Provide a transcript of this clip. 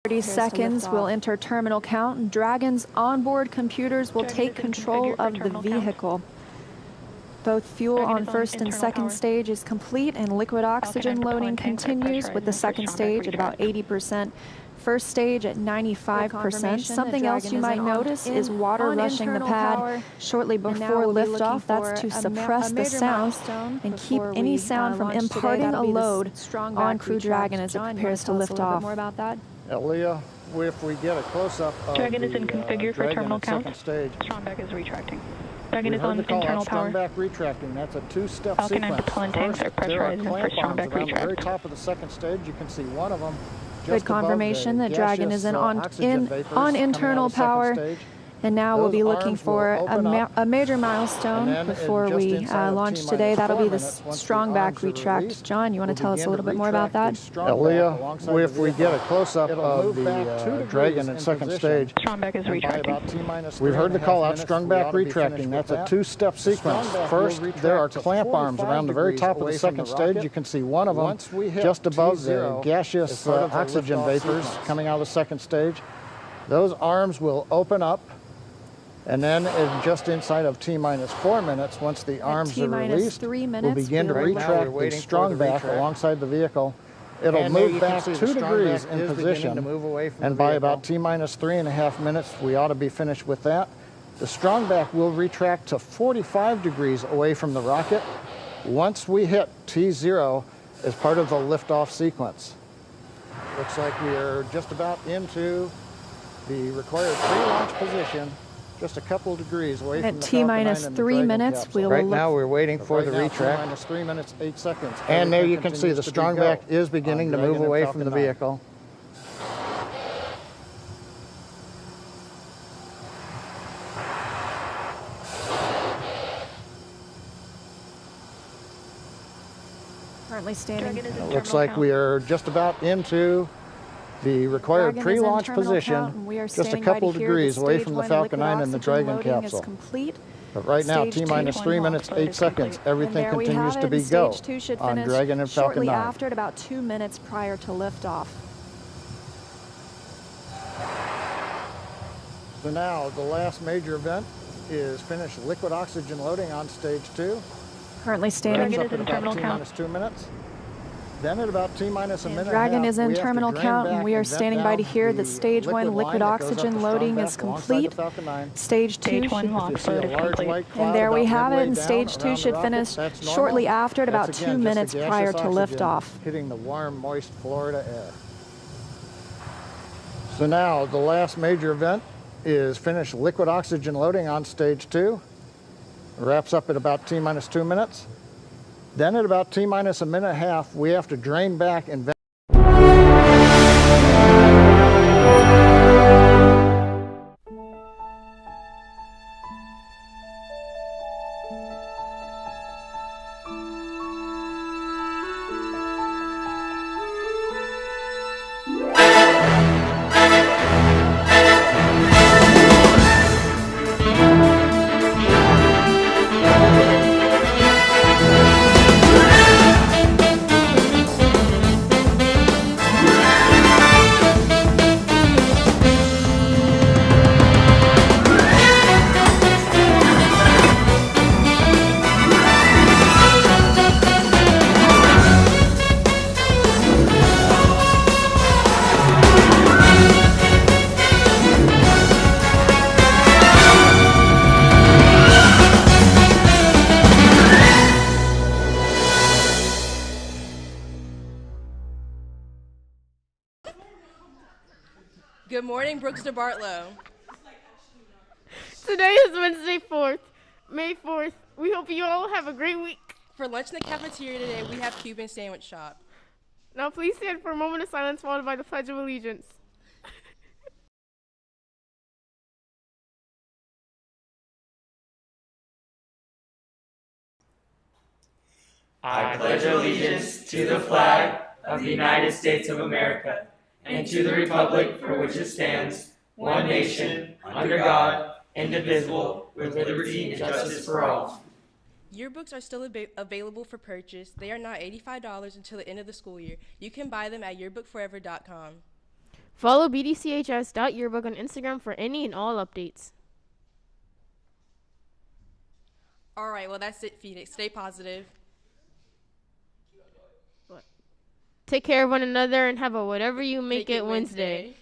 30 seconds, we'll enter terminal count. Dragon's onboard computers will take control of the vehicle. Both fuel on first and second stage is complete, and liquid oxygen loading continues with the second stage at about 80%. First stage at 95%. Something else you might notice is water rushing the pad shortly before liftoff. That's to suppress the sound and keep any sound from imparting a load on Crew Dragon as it prepares to lift off. More about that? Leah, if we get a close-up of Dragon is in configure for terminal count. Second stage. Strongback is retracting. Dragon is on internal power. Strongback retracting. That's a two-step Falcon sequence. and propellant tanks are pressurized for Strongback around the very retract. top of the second stage. You can see one of them. Good confirmation that Dragon is on internal power. And now we'll be looking for a major milestone before we launch today. That'll be the Strongback retract. John, you want to tell us a little bit more about that? Leah, if we get a close-up of the Dragon in second stage, Strongback is retracting. we've heard the call out, Strongback retracting. That's a two-step sequence. First, there are clamp arms around the very top of the second stage. You can see one of them just above the gaseous oxygen vapors coming out of the second stage. Those arms will open up. And then just inside of T-minus 4 minutes, once the arms are released, we'll begin to retract the Strongback alongside the vehicle. It'll move back 2 degrees in position, and by about T-minus 3.5 minutes, we ought to be finished with that. The Strongback will retract to 45 degrees away from the rocket once we hit T0 as part of the liftoff sequence. Looks like we are just about into the required pre-launch position. Just a couple degrees away from the T-minus 3 minutes, Right now we're waiting for the retract. T-minus 3 minutes, 8 seconds. And there you can see the Strongback is beginning to move away from the vehicle. Currently standing. Looks like we are just about into the required pre-launch position, just a couple degrees away from the Falcon 9 and the Dragon capsule. But right now, T-minus 3 minutes, 8 seconds, everything continues to be go on Dragon and Falcon 9. Shortly after, at about 2 minutes prior to liftoff. So now, the last major event is finished liquid oxygen loading on stage 2. Currently standing. Up at about T-minus 2 minutes. Then at about T-minus a minute Dragon is in terminal count, and we are standing by to hear that Stage 1 liquid oxygen loading is complete. Stage 2 and there we have it, and Stage 2 should finish shortly after at about 2 minutes prior to liftoff. Hitting the warm, moist Florida air. So now the last major event is finished liquid oxygen loading on Stage 2. Wraps up at about T-minus 2 minutes. Then at about T-minus a minute and a half, we have to drain back and Good morning, Brooks DeBartlow. Today is Wednesday, May 4th. We hope you all have a great week. For lunch in the cafeteria today, we have Cuban Sandwich Shop. Now please stand for a moment of silence followed by the Pledge of Allegiance. I pledge allegiance to the flag of the United States of America and to the republic for which it stands, one nation, under God, indivisible, with liberty and justice for all. Yearbooks are still available for purchase. They are now $85 until the end of the school year. You can buy them at yearbookforever.com. Follow BDCHS.yearbook on Instagram for any and all updates. All right, well, that's it, Phoenix. Stay positive. Take care of one another and have a whatever you make it Wednesday.